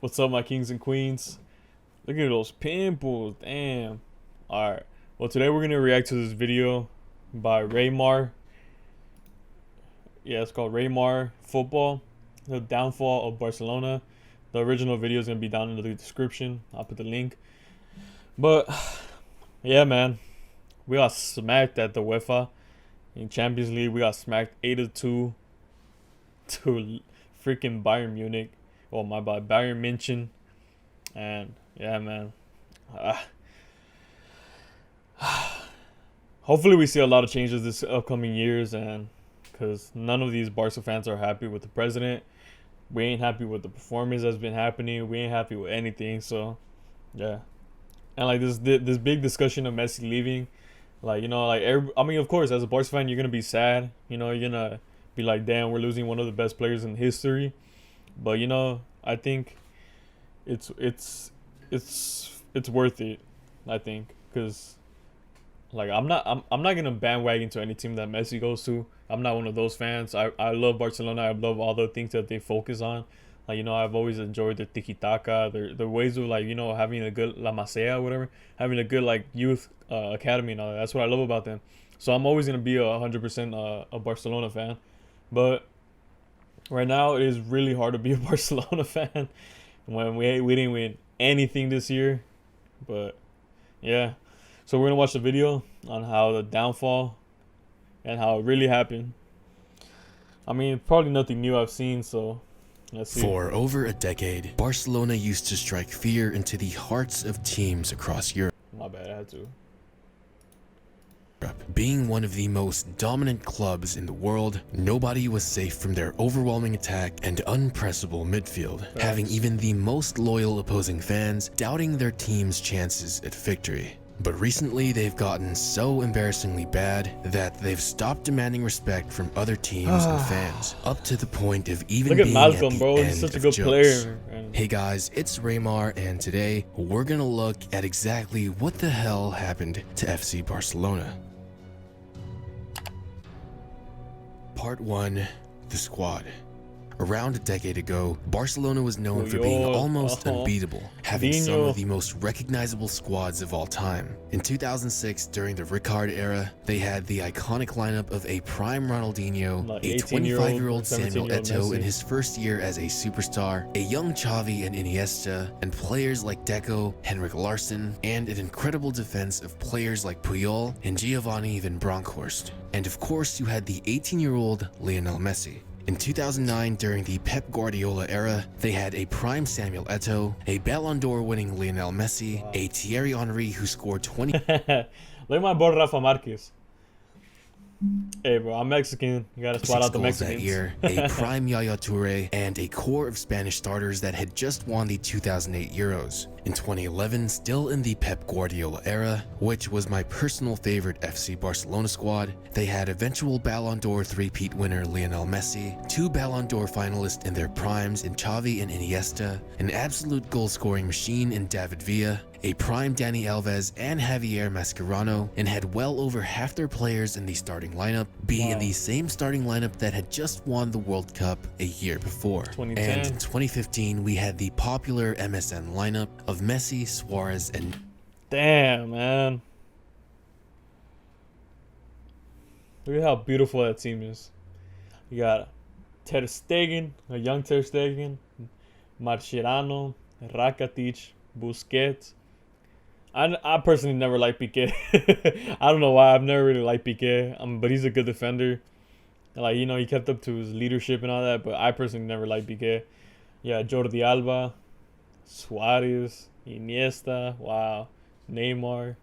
What's up, my kings and queens? Look at those pimples. Damn. Alright. Well, today we're going to react to this video by Raymar. Yeah, it's called Raymar Football. The Downfall of Barcelona. The original video is going to be down in the description. I'll put the link. But, yeah, man. We got smacked at the UEFA. In Champions League, we got smacked 8-2 to freaking Bayern Munich. Oh, my bad. Bayern München. And, yeah, man. Hopefully we see a lot of changes this upcoming years, and because none of these Barca fans are happy with the president. We ain't happy with the performance that's been happening. We ain't happy with anything. So, yeah. And, like, this big discussion of Messi leaving. Like, you know, like, I mean, of course, as a Barca fan, you're going to be sad. You know, you're going to be like, damn, we're losing one of the best players in history. But, you know, I think it's worth it, I think, because like I'm not gonna bandwagon to any team that Messi goes to. I'm not one of those fans. I love Barcelona. I love all the things that they focus on. Like, you know, I've always enjoyed their tiki-taka, their ways of, like, you know, having a good La Masia or whatever, having a good, like, youth academy and all that. That's what I love about them. So I'm always gonna be 100% a Barcelona fan. But right now it is really hard to be a Barcelona fan when we didn't win anything this year. But yeah, so we're gonna watch the video on how the downfall and how it really happened. I mean, probably nothing new I've seen, so let's see. For over a decade, Barcelona used to strike fear into the hearts of teams across Europe. My bad, I had to. Being one of the most dominant clubs in the world, nobody was safe from their overwhelming attack and unpressable midfield, having even the most loyal opposing fans doubting their team's chances at victory. But recently they've gotten so embarrassingly bad that they've stopped demanding respect from other teams and fans, up to the point of even Look at being Malcolm, at the bro. end He's such a of good jokes. player. Hey guys, it's Raymar, and today we're gonna look at exactly what the hell happened to FC Barcelona. Part 1. The squad. Around a decade ago, Barcelona was known for being almost unbeatable, having some of the most recognizable squads of all time. In 2006, during the Ricard era, they had the iconic lineup of a prime Ronaldinho, a 25-year-old Samuel Eto'o in his first year as a superstar, a young Xavi and Iniesta, and players like Deco, Henrik Larsson, and an incredible defense of players like Puyol and Giovanni Van Bronckhorst. And of course, you had the 18-year-old Lionel Messi. In 2009, during the Pep Guardiola era, they had a prime Samuel Eto'o, a Ballon d'Or winning Lionel Messi, a Thierry Henry who scored 20. Look at my boy Rafa Marquez. Hey, bro, I'm Mexican. You gotta spot out the Mexicans. That year, a prime Yaya Toure, and a core of Spanish starters that had just won the 2008 Euros. In 2011, still in the Pep Guardiola era, which was my personal favorite FC Barcelona squad, they had eventual Ballon d'Or three-peat winner Lionel Messi, two Ballon d'Or finalists in their primes in Xavi and Iniesta, an absolute goal-scoring machine in David Villa, a prime Dani Alves and Javier Mascherano, and had well over half their players in the starting lineup being in the same starting lineup that had just won the World Cup a year before. And in 2015, we had the popular MSN lineup of Messi, Suarez, and... Damn, man. Look at how beautiful that team is. You got Ter Stegen, a young Ter Stegen, Mascherano, Rakitic, Busquets. I personally never liked Piqué. I don't know why. I've never really liked Piqué. But he's a good defender. Like, you know, he kept up to his leadership and all that. But I personally never liked Piqué. Yeah, Jordi Alba, Suarez, Iniesta, wow, Neymar,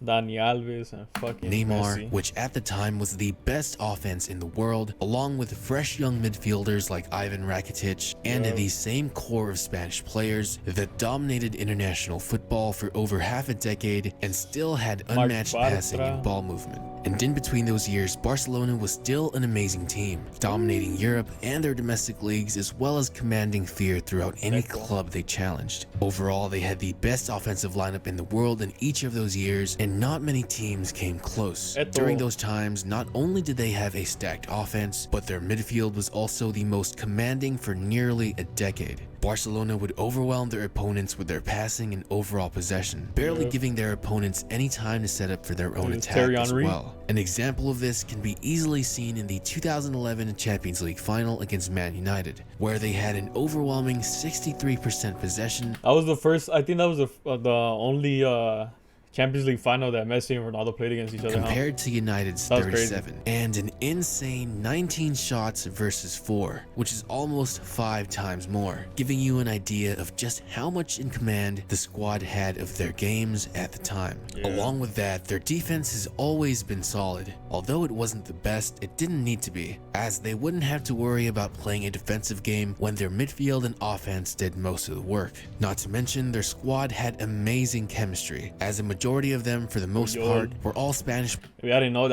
Dani Alves, and fucking Neymar, Messi. which at the time was the best offense in the world, along with fresh young midfielders like Ivan Rakitic and the same core of Spanish players that dominated international football for over half a decade and still had unmatched passing and ball movement. And in between those years, Barcelona was still an amazing team, dominating Europe and their domestic leagues, as well as commanding fear throughout any club they challenged. Overall, they had the best offensive lineup in the world in each of those years, and and not many teams came close. During those times, not only did they have a stacked offense, but their midfield was also the most commanding for nearly a decade. Barcelona would overwhelm their opponents with their passing and overall possession, barely giving their opponents any time to set up for their own attack as well. An example of this can be easily seen in the 2011 Champions League final against Man United, where they had an overwhelming 63% possession. That was the first, I think that was the only Champions League final that Messi and Ronaldo played against each other. Compared to United's 37, and an insane 19 shots versus 4, which is almost 5 times more, giving you an idea of just how much in command the squad had of their games at the time. Along with that, their defense has always been solid. Although it wasn't the best, it didn't need to be, as they wouldn't have to worry about playing a defensive game when their midfield and offense did most of the work. Not to mention, their squad had amazing chemistry, as a majority of them, for the most part, were all Spanish. I didn't know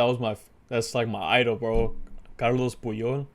that's like my idol, bro. Carlos Puyol.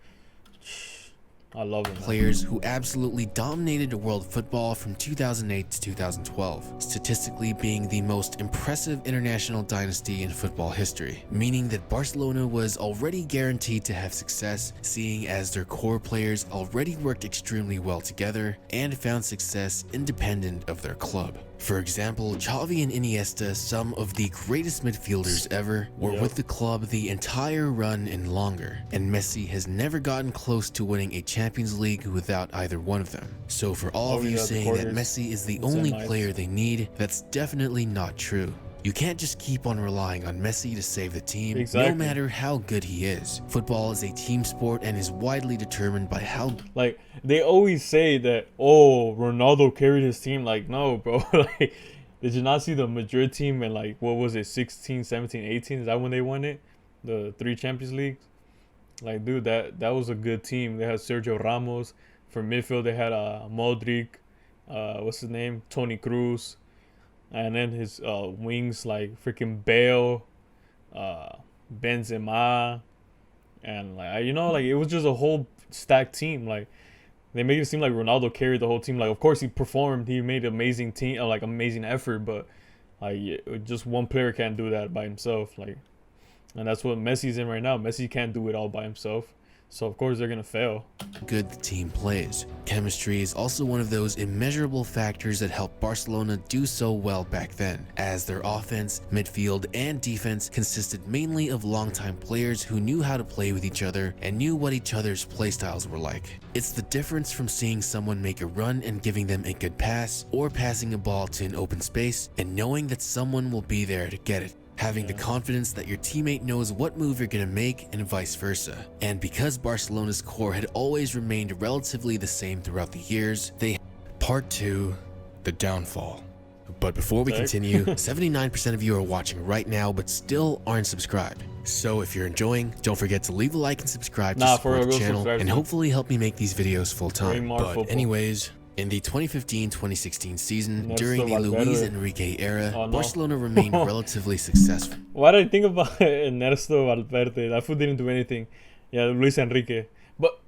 I love him. Players who absolutely dominated world football from 2008 to 2012, statistically being the most impressive international dynasty in football history, meaning that Barcelona was already guaranteed to have success, seeing as their core players already worked extremely well together and found success independent of their club. For example, Xavi and Iniesta, some of the greatest midfielders ever, were with the club the entire run and longer, and Messi has never gotten close to winning a Champions League without either one of them. So for all of you saying that Messi is the only player they need, that's definitely not true. You can't just keep on relying on Messi to save the team, no matter how good he is. Football is a team sport and is widely determined by how... Like, they always say that, oh, Ronaldo carried his team. Like, no, bro. Like, did you not see the Madrid team in, like, what was it, 16, 17, 18? Is that when they won it? The 3 Champions Leagues? Like, dude, that was a good team. They had Sergio Ramos. For midfield, they had Modric. What's his name? Toni Kroos. And then his wings, like freaking Bale, Benzema, and like, you know, like it was just a whole stacked team. Like, they made it seem like Ronaldo carried the whole team. Like, of course he performed, he made amazing team, like amazing effort, but like just one player can't do that by himself. Like, and that's what Messi's in right now. Messi can't do it all by himself. So of course they're gonna fail. Good the team plays. Chemistry is also one of those immeasurable factors that helped Barcelona do so well back then, as their offense, midfield, and defense consisted mainly of longtime players who knew how to play with each other and knew what each other's playstyles were like. It's the difference from seeing someone make a run and giving them a good pass, or passing a ball to an open space and knowing that someone will be there to get it. Having the confidence that your teammate knows what move you're going to make, and vice versa. And because Barcelona's core had always remained relatively the same throughout the years, they... Part 2, the downfall. But before we continue, 79% of you are watching right now but still aren't subscribed. So if you're enjoying, don't forget to leave a like and subscribe to support the channel, and hopefully help me make these videos full time. But anyways... In the 2015-2016 season, during the Luis Enrique era, Barcelona remained relatively successful. Why did I think about Ernesto Valverde? That fool didn't do anything. Yeah, Luis Enrique. But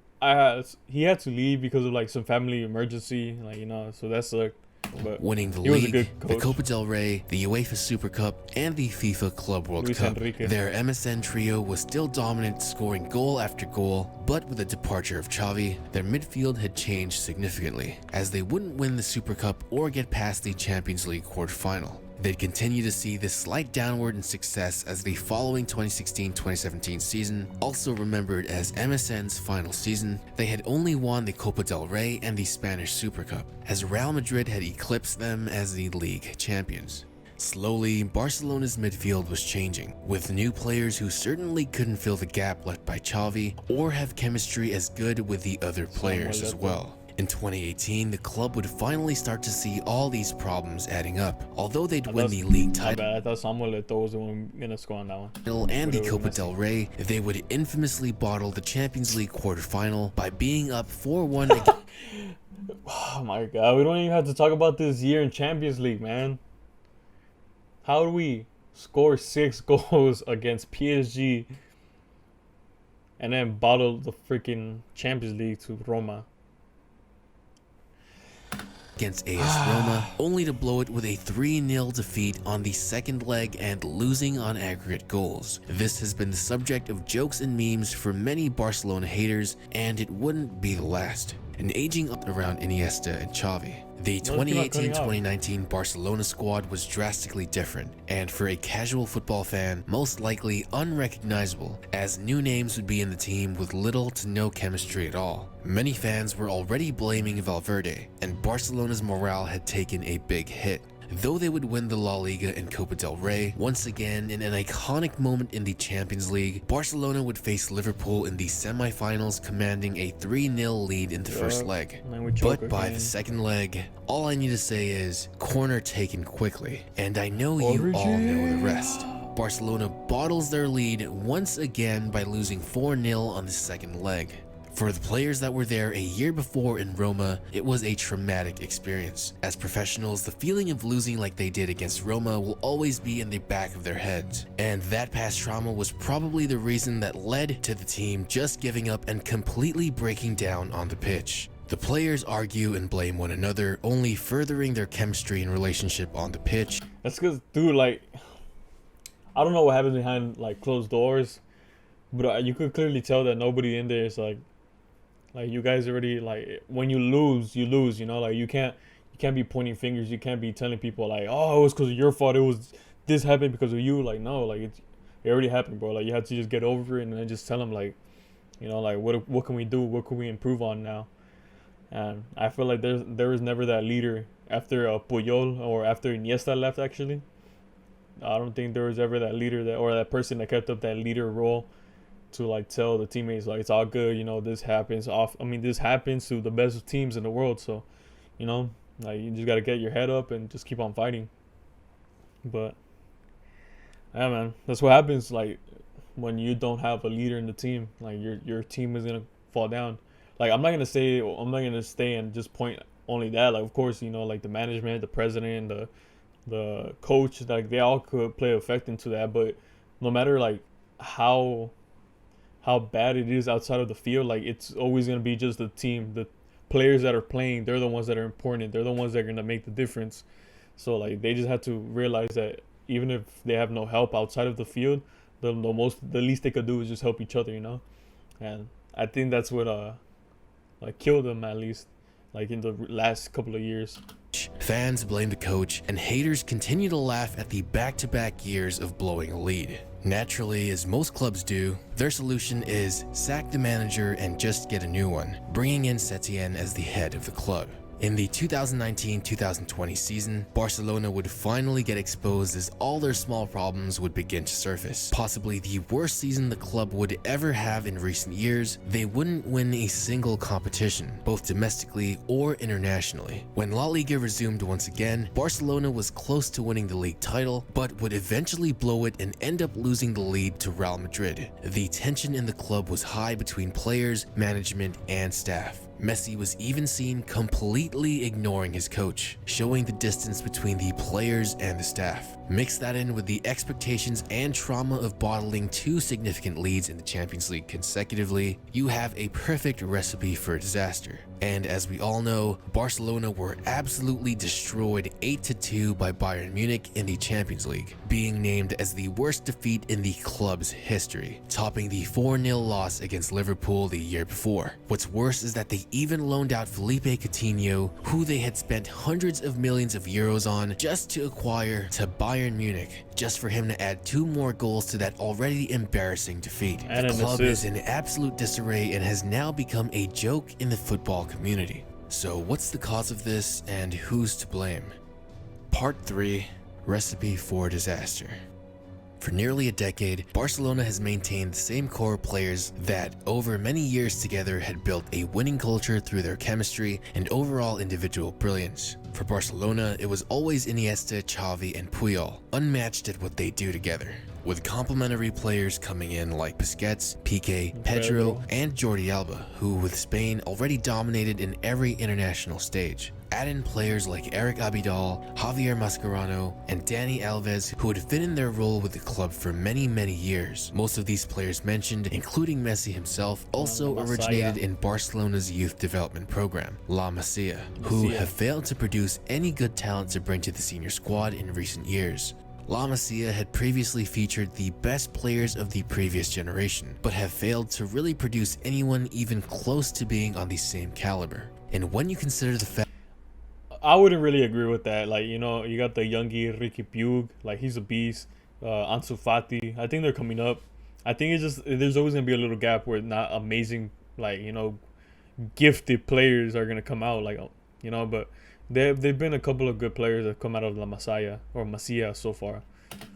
he had to leave because of like some family emergency, like, you know, so that sucked. But winning the league, the Copa del Rey, the UEFA Super Cup, and the FIFA Club World Cup. Their MSN trio was still dominant, scoring goal after goal, but with the departure of Xavi, their midfield had changed significantly, as they wouldn't win the Super Cup or get past the Champions League quarterfinal. They'd continue to see this slight downward in success as the following 2016-2017 season, also remembered as MSN's final season, they had only won the Copa del Rey and the Spanish Super Cup, as Real Madrid had eclipsed them as the league champions. Slowly, Barcelona's midfield was changing, with new players who certainly couldn't fill the gap left by Xavi or have chemistry as good with the other players as well. In 2018, the club would finally start to see all these problems adding up. Although they'd win the league title I thought Samuel Eto'o was the one gonna score on that one. And the Copa del Rey, they would infamously bottle the Champions League quarterfinal by being up 4-1 Oh my god, we don't even have to talk about this year in Champions League, man. How do we score 6 goals against PSG and then bottle the freaking Champions League to Roma? against AS Roma, only to blow it with a 3-0 defeat on the second leg and losing on aggregate goals. This has been the subject of jokes and memes for many Barcelona haters, and it wouldn't be the last. An aging up around Iniesta and Xavi. The 2018-2019 Barcelona squad was drastically different, and for a casual football fan, most likely unrecognizable, as new names would be in the team with little to no chemistry at all. Many fans were already blaming Valverde, and Barcelona's morale had taken a big hit. Though they would win the La Liga and Copa del Rey, once again in an iconic moment in the Champions League, Barcelona would face Liverpool in the semi-finals, commanding a 3-0 lead in the first leg. But by the second leg, all I need to say is, corner taken quickly, and I know you all know the rest. Barcelona bottles their lead once again by losing 4-0 on the second leg. For the players that were there a year before in Roma, it was a traumatic experience. As professionals, the feeling of losing like they did against Roma will always be in the back of their heads. And that past trauma was probably the reason that led to the team just giving up and completely breaking down on the pitch. The players argue and blame one another, only furthering their chemistry and relationship on the pitch. That's because, dude, like, I don't know what happens behind, like, closed doors, but you could clearly tell that nobody in there is, like, you guys already, like, when you lose, you know, like, you can't be pointing fingers. You can't be telling people, like, oh, it was because of your fault. It was, this happened because of you. Like, no, like, it already happened, bro. Like, you have to just get over it and then just tell them, like, you know, like, what can we do? What can we improve on now? And I feel like there was never that leader after Puyol or after Iniesta left, actually. I don't think there was ever that leader or that person that kept up that leader role to, like, tell the teammates, like, it's all good, you know, this happens this happens to the best teams in the world, so, you know, like, you just got to get your head up and just keep on fighting. But yeah, man, that's what happens, like, when you don't have a leader in the team. Like, your team is gonna fall down. Like, I'm not gonna stay and just point only that. Like, of course, you know, like, the management, the president, the coach, like, they all could play effect into that. But no matter, like, how bad it is outside of the field, like, it's always going to be just the team, the players that are playing. They're the ones that are important. They're the ones that are going to make the difference. So, like, they just have to realize that even if they have no help outside of the field, the least they could do is just help each other, you know. And I think that's what like, killed them, at least, like, in the last couple of years. Fans blame the coach, and haters continue to laugh at the back-to-back years of blowing a lead. Naturally, as most clubs do, their solution is sack the manager and just get a new one, bringing in Setien as the head of the club. In the 2019-2020 season, Barcelona would finally get exposed as all their small problems would begin to surface. Possibly the worst season the club would ever have in recent years, they wouldn't win a single competition, both domestically or internationally. When La Liga resumed once again, Barcelona was close to winning the league title, but would eventually blow it and end up losing the lead to Real Madrid. The tension in the club was high between players, management, and staff. Messi was even seen completely ignoring his coach, showing the distance between the players and the staff. Mix that in with the expectations and trauma of bottling 2 significant leads in the Champions League consecutively, you have a perfect recipe for disaster. And as we all know, Barcelona were absolutely destroyed 8-2 by Bayern Munich in the Champions League, being named as the worst defeat in the club's history, topping the 4-0 loss against Liverpool the year before. What's worse is that they even loaned out Felipe Coutinho, who they had spent hundreds of millions of euros on just to acquire, to Bayern Munich, just for him to add 2 more goals to that already embarrassing defeat. The club is in absolute disarray and has now become a joke in the football community. So what's the cause of this and who's to blame? Part 3: Recipe for Disaster. For nearly a decade, Barcelona has maintained the same core players that, over many years together, had built a winning culture through their chemistry and overall individual brilliance. For Barcelona, it was always Iniesta, Xavi, and Puyol, unmatched at what they do together. with complementary players coming in like Busquets, Piqué, Pedro, and Jordi Alba, who with Spain already dominated in every international stage. Add in players like Eric Abidal, Javier Mascherano, and Dani Alves, who would fit in their role with the club for many years. Most of these players mentioned, including Messi himself, also originated in Barcelona's youth development program, La Masia, who have failed to produce any good talent to bring to the senior squad in recent years. La Masia had previously featured the best players of the previous generation, but have failed to really produce anyone even close to being on the same caliber. And when you consider the fact I wouldn't really agree with that. Like, you know, you got the youngie Ricky Puig, like he's a beast. Ansu Fati, I think they're coming up. I think it's just there's always gonna be a little gap where not amazing, like, you know, gifted players are gonna come out, like, you know. But they've been a couple of good players that come out of La Masia or Masia so far.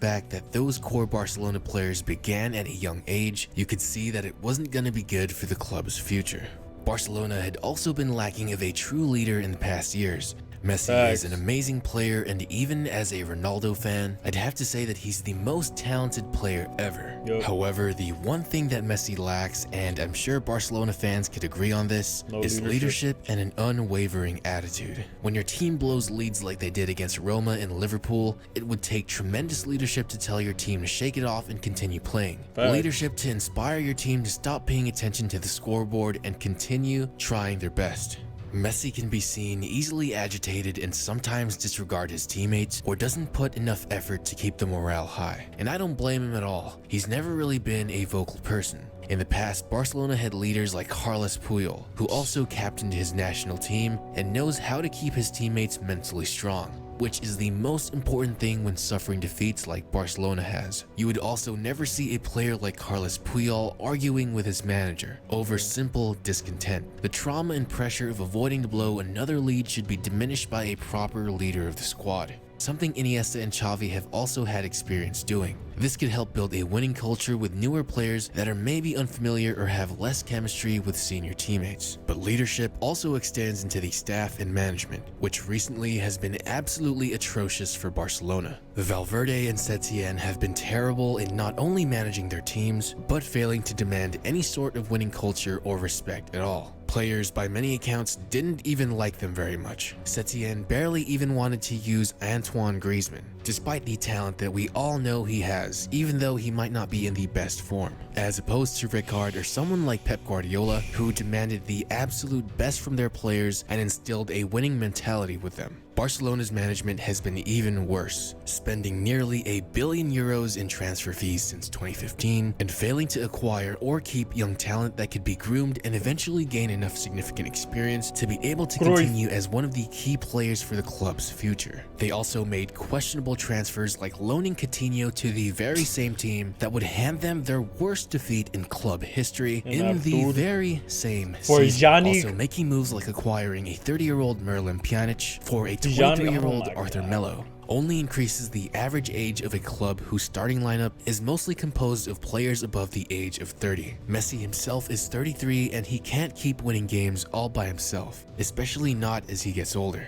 Fact that those core Barcelona players began at a young age, you could see that it wasn't gonna be good for the club's future. Barcelona had also been lacking of a true leader in the past years. Messi is an amazing player, and even as a Ronaldo fan, I'd have to say that he's the most talented player ever. However, the one thing that Messi lacks, and I'm sure Barcelona fans could agree on this, is leadership and an unwavering attitude. When your team blows leads like they did against Roma and Liverpool, it would take tremendous leadership to tell your team to shake it off and continue playing. Leadership to inspire your team to stop paying attention to the scoreboard and continue trying their best. Messi can be seen easily agitated and sometimes disregard his teammates or doesn't put enough effort to keep the morale high. And I don't blame him at all. He's never really been a vocal person. In the past, Barcelona had leaders like Carles Puyol, who also captained his national team and knows how to keep his teammates mentally strong, which is the most important thing when suffering defeats like Barcelona has. You would also never see a player like Carles Puyol arguing with his manager over simple discontent. The trauma and pressure of avoiding to blow another lead should be diminished by a proper leader of the squad, something Iniesta and Xavi have also had experience doing. This could help build a winning culture with newer players that are maybe unfamiliar or have less chemistry with senior teammates. But leadership also extends into the staff and management, which recently has been absolutely atrocious for Barcelona. Valverde and Setien have been terrible in not only managing their teams, but failing to demand any sort of winning culture or respect at all. Players, by many accounts, didn't even like them very much. Setien barely even wanted to use Antoine Griezmann, despite the talent that we all know he has, even though he might not be in the best form, as opposed to Ricard or someone like Pep Guardiola, who demanded the absolute best from their players and instilled a winning mentality with them. Barcelona's management has been even worse, spending nearly €1 billion in transfer fees since 2015 and failing to acquire or keep young talent that could be groomed and eventually gain enough significant experience to be able to continue as one of the key players for the club's future. They also made questionable transfers like loaning Coutinho to the very same team that would hand them their worst defeat in club history in the very same season. Also making moves like acquiring a 30-year-old Miralem Pjanic for a 23-year-old Arthur Melo only increases the average age of a club whose starting lineup is mostly composed of players above the age of 30. Messi himself is 33 and he can't keep winning games all by himself, especially not as he gets older.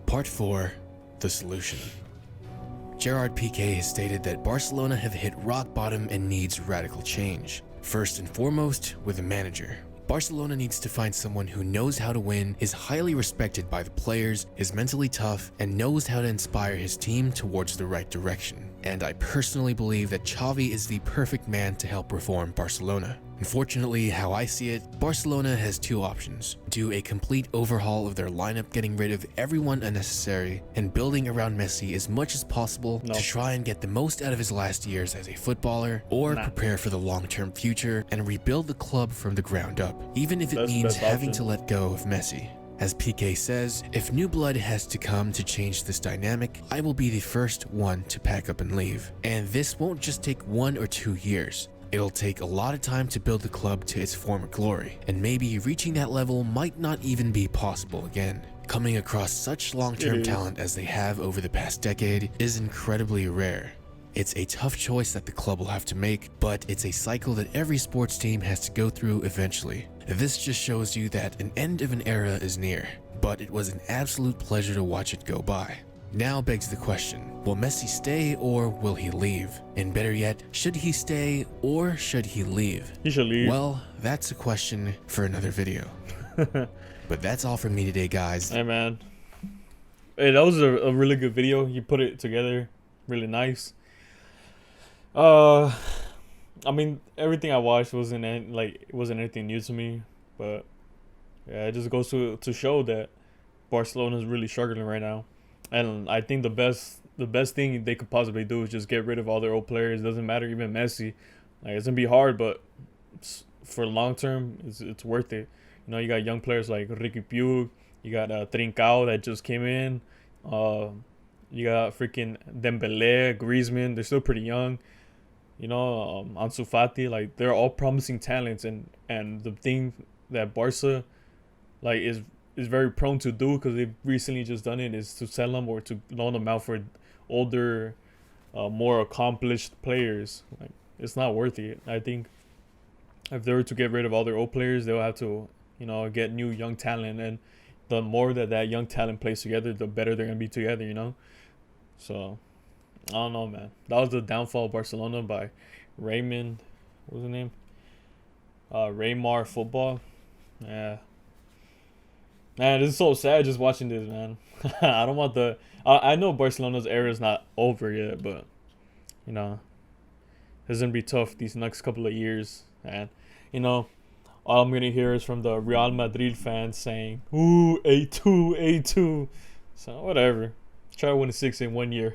Part 4. The solution. Gerard Piqué has stated that Barcelona have hit rock bottom and needs radical change. First and foremost, with a manager. Barcelona needs to find someone who knows how to win, is highly respected by the players, is mentally tough, and knows how to inspire his team towards the right direction. And I personally believe that Xavi is the perfect man to help reform Barcelona. Unfortunately, how I see it, Barcelona has two options. Do a complete overhaul of their lineup, getting rid of everyone unnecessary, and building around Messi as much as possible to try and get the most out of his last years as a footballer, or prepare for the long-term future and rebuild the club from the ground up, even if it means having to let go of Messi. As Piqué says, if new blood has to come to change this dynamic, I will be the first one to pack up and leave. And this won't just take 1 or 2 years. It'll take a lot of time to build the club to its former glory, and maybe reaching that level might not even be possible again. Coming across such long-term talent as they have over the past decade is incredibly rare. It's a tough choice that the club will have to make, but it's a cycle that every sports team has to go through eventually. This just shows you that an end of an era is near, but it was an absolute pleasure to watch it go by. Now begs the question, will Messi stay or will he leave? And better yet, should he stay or should he leave? He should leave. Well, that's a question for another video. But that's all from me today, guys. Hey, man. Hey, that was a really good video. You put it together really nice. I mean, everything I watched wasn't anything new to me, but yeah, it just goes to show that Barcelona is really struggling right now. And I think the best thing they could possibly do is just get rid of all their old players. It doesn't matter, even Messi. Like, it's gonna be hard, but for long term, it's worth it. You know, you got young players like Ricky Puig. You got Trincao that just came in. You got freaking Dembele, Griezmann. They're still pretty young. You know, Ansu Fati. Like, they're all promising talents, and the thing that Barca like is very prone to do, because they've recently just done it, is to sell them or to loan them out for older, more accomplished players. Like, it's not worth it. I think if they were to get rid of all their old players, they'll have to, you know, get new young talent, and the more that young talent plays together, the better they're gonna be together, you know. So I don't know, man. That was the downfall of Barcelona by Raymond. What was his name? Raymar Football. Yeah. Man, this is so sad just watching this, man. I don't want the... I know Barcelona's era is not over yet, but, you know, it's going to be tough these next couple of years. And, you know, all I'm going to hear is from the Real Madrid fans saying, ooh, A2, A2. So, whatever. Try to win a 6 in 1 year.